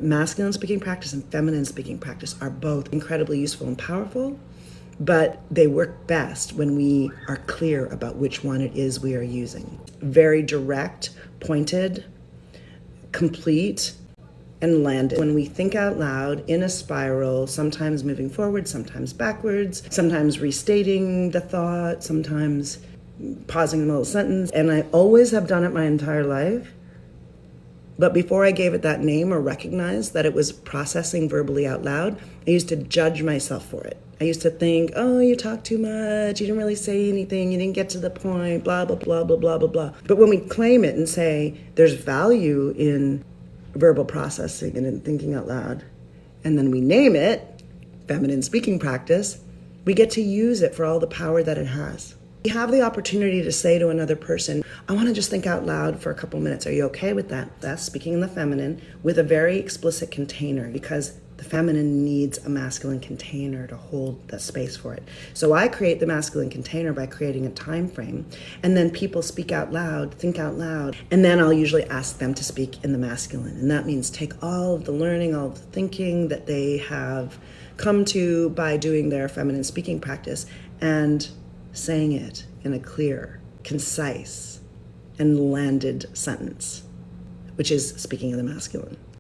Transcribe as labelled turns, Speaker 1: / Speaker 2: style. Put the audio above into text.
Speaker 1: Masculine speaking practice and feminine speaking practice are both incredibly useful and powerful, but they work best when we are clear about which one it is we are using. Very direct, pointed, complete, and landed. When we think out loud in a spiral, sometimes moving forward, sometimes backwards, sometimes restating the thought, sometimes pausing in the middle of a sentence, and I always have done it my entire life. But before I gave it that name or recognized that it was processing verbally out loud, I used to judge myself for it. I used to think, oh, you talk too much, you didn't really say anything, you didn't get to the point, blah, blah, blah, blah, blah, blah, blah. But when we claim it and say there's value in verbal processing and in thinking out loud, and then we name it feminine speaking practice, we get to use it for all the power that it has. We have the opportunity to say to another person, I want to just think out loud for a couple minutes. Are you okay with that? That's speaking in the feminine with a very explicit container, because the feminine needs a masculine container to hold the space for it. So I create the masculine container by creating a time frame, and then people speak out loud, think out loud, and then I'll usually ask them to speak in the masculine. And that means take all of the learning, all of the thinking that they have come to by doing their feminine speaking practice and saying it in a clear, concise, and landed sentence, which is speaking in the masculine.